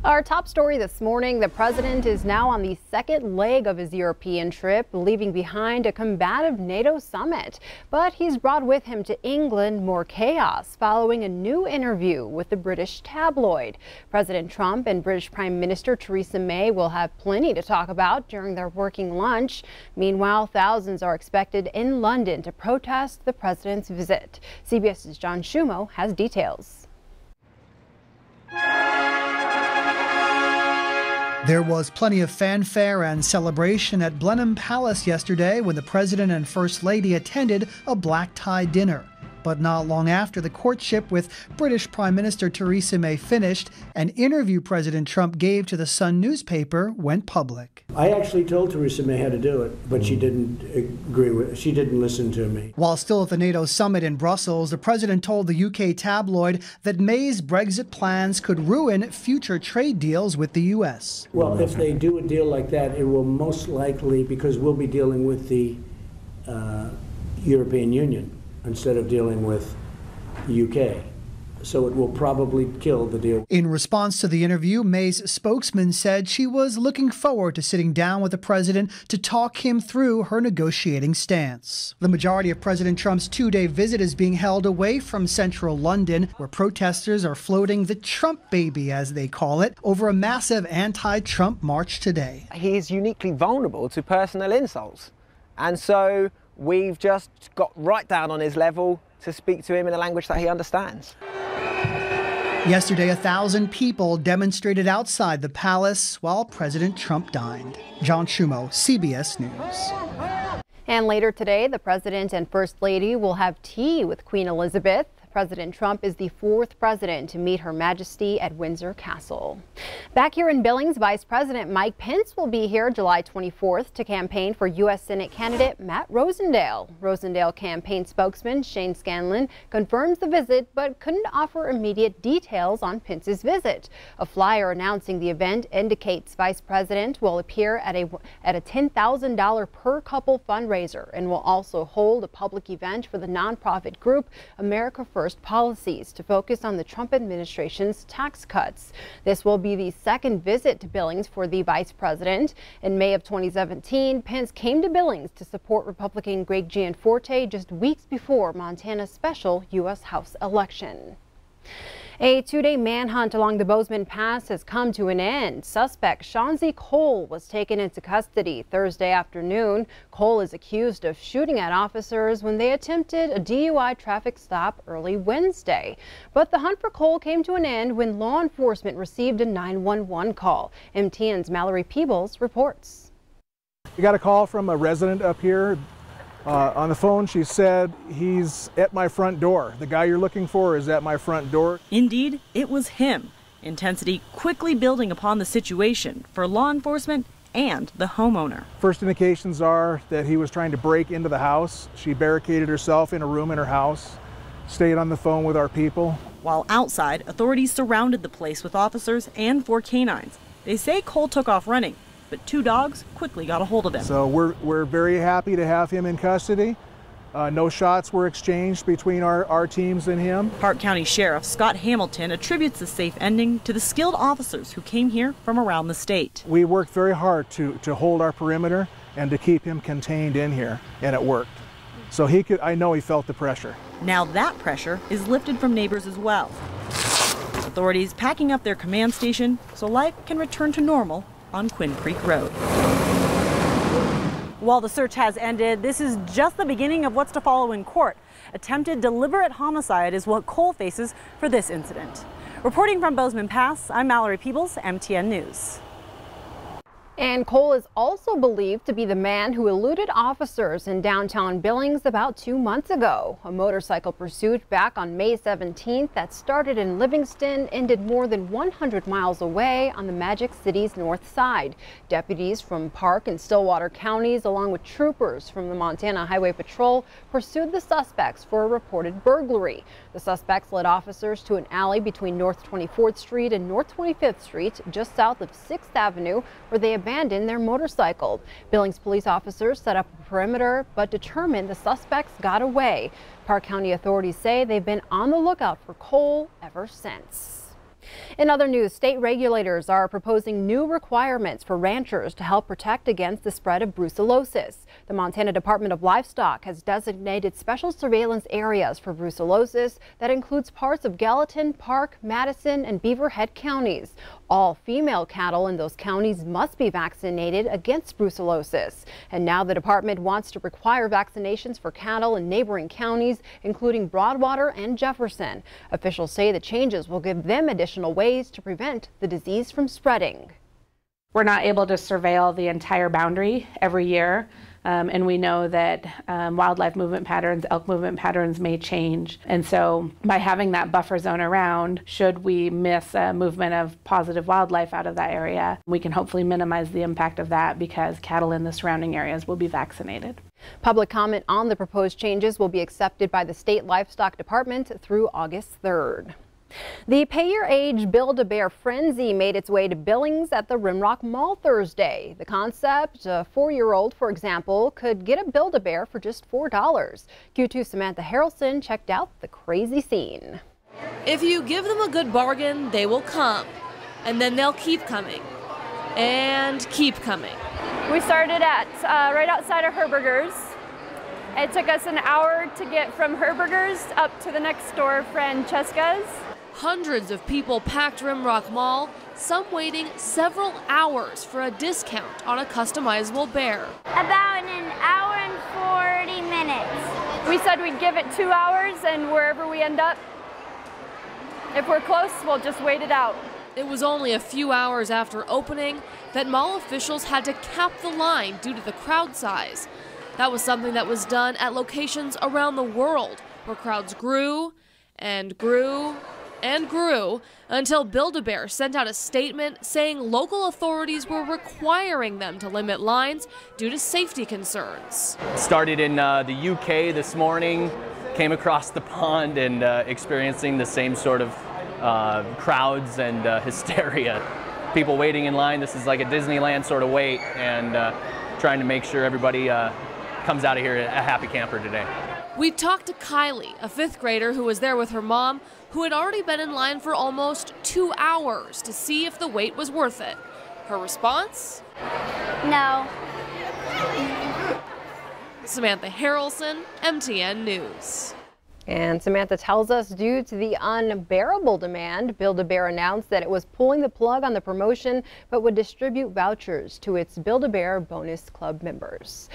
Our top story this morning, the president is now on the second leg of his European trip, leaving behind a combative NATO summit. But he's brought with him to England more chaos following a new interview with the British tabloid. President Trump and British Prime Minister Theresa May will have plenty to talk about during their working lunch. Meanwhile, thousands are expected in London to protest the president's visit. CBS's John Schumo has details. There was plenty of fanfare and celebration at Blenheim Palace yesterday when the President and First Lady attended a black-tie dinner. But not long after the courtship with British Prime Minister Theresa May finished, an interview President Trump gave to the Sun newspaper went public. I actually told Theresa May how to do it, but she didn't agree with it. She didn't listen to me. While still at the NATO summit in Brussels, the president told the UK tabloid that May's Brexit plans could ruin future trade deals with the US. Well, if they do a deal like that, it will most likely, because we'll be dealing with the European Union instead of dealing with the UK. So it will probably kill the deal. In response to the interview, May's spokesman said she was looking forward to sitting down with the president to talk him through her negotiating stance. The majority of President Trump's two-day visit is being held away from central London, where protesters are floating the Trump baby, as they call it, over a massive anti-Trump march today. He's uniquely vulnerable to personal insults. And so we've just got right down on his level to speak to him in a language that he understands. Yesterday, 1,000 people demonstrated outside the palace while President Trump dined. John Schumo, CBS News. And later today, the president and First Lady will have tea with Queen Elizabeth. President Trump is the fourth president to meet Her Majesty at Windsor Castle. Back here in Billings, Vice President Mike Pence will be here July 24th to campaign for U.S. Senate candidate Matt Rosendale. Rosendale campaign spokesman Shane Scanlon confirms the visit but couldn't offer immediate details on Pence's visit. A flyer announcing the event indicates Vice President will appear at a $10,000 per couple fundraiser and will also hold a public event for the nonprofit group America First Policies to focus on the Trump administration's tax cuts. This will be the second visit to Billings for the vice president. In May of 2017, Pence came to Billings to support Republican Greg Gianforte just weeks before Montana's special U.S. House election. A two-day manhunt along the Bozeman Pass has come to an end. Suspect Shawnzee Cole was taken into custody Thursday afternoon. Cole is accused of shooting at officers when they attempted a DUI traffic stop early Wednesday. But the hunt for Cole came to an end when law enforcement received a 911 call. MTM's Mallory Peebles reports. We got a call from a resident up here. On the phone, she said, he's at my front door. The guy you're looking for is at my front door. Indeed, it was him. Intensity quickly building upon the situation for law enforcement and the homeowner. First indications are that he was trying to break into the house. She barricaded herself in a room in her house, stayed on the phone with our people. While outside, authorities surrounded the place with officers and 4 canines. They say Cole took off running, but 2 dogs quickly got a hold of him. So we're very happy to have him in custody. No shots were exchanged between our teams and him. Park County Sheriff Scott Hamilton attributes the safe ending to the skilled officers who came here from around the state. We worked very hard to hold our perimeter and to keep him contained in here, and it worked. So I know he felt the pressure. Now that pressure is lifted from neighbors as well. Authorities packing up their command station so life can return to normal on Quinn Creek Road. While the search has ended, this is just the beginning of what's to follow in court. Attempted deliberate homicide is what Cole faces for this incident. Reporting from Bozeman Pass, I'm Mallory Peebles, MTN News. And Cole is also believed to be the man who eluded officers in downtown Billings about 2 months ago. A motorcycle pursuit back on May 17th that started in Livingston ended more than 100 miles away on the Magic City's north side. Deputies from Park and Stillwater counties, along with troopers from the Montana Highway Patrol, pursued the suspects for a reported burglary. The suspects led officers to an alley between North 24th Street and North 25th Street, just south of 6th Avenue, where they abandoned their motorcycle. Billings police officers set up a perimeter but determined the suspects got away. Park County authorities say they've been on the lookout for Cole ever since. In other news, state regulators are proposing new requirements for ranchers to help protect against the spread of brucellosis. The Montana Department of Livestock has designated special surveillance areas for brucellosis that includes parts of Gallatin, Park, Madison, and Beaver Head counties. All female cattle in those counties must be vaccinated against brucellosis. And now the department wants to require vaccinations for cattle in neighboring counties, including Broadwater and Jefferson. Officials say the changes will give them additional ways to prevent the disease from spreading. We're not able to surveil the entire boundary every year. And we know that wildlife movement patterns, elk movement patterns may change. And so by having that buffer zone around, should we miss a movement of positive wildlife out of that area, we can hopefully minimize the impact of that because cattle in the surrounding areas will be vaccinated. Public comment on the proposed changes will be accepted by the state livestock department through August 3rd. The Pay Your Age Build-A-Bear frenzy made its way to Billings at the Rimrock Mall Thursday. The concept, a 4-year-old, for example, could get a Build-A-Bear for just $4. Q2 Samantha Harrelson checked out the crazy scene. If you give them a good bargain, they will come, and then they'll keep coming, and keep coming. We started at right outside of Herberger's. It took us an hour to get from Herberger's up to the next store, Francesca's. Hundreds of people packed Rimrock Mall, some waiting several hours for a discount on a customizable bear. About an hour and 40 minutes. We said we'd give it 2 hours, and wherever we end up, if we're close, we'll just wait it out. It was only a few hours after opening that mall officials had to cap the line due to the crowd size. That was something that was done at locations around the world where crowds grew and grew and grew until Build-A-Bear sent out a statement saying local authorities were requiring them to limit lines due to safety concerns. Started in the UK this morning, came across the pond and experiencing the same sort of crowds and hysteria. People waiting in line. This is like a Disneyland sort of wait, and trying to make sure everybody comes out of here a happy camper today. We talked to Kylie, a 5th grader who was there with her mom, who had already been in line for almost 2 hours to see if the wait was worth it. Her response? No. Samantha Harrelson, MTN News. And Samantha tells us due to the unbearable demand, Build-A-Bear announced that it was pulling the plug on the promotion, but would distribute vouchers to its Build-A-Bear Bonus Club members.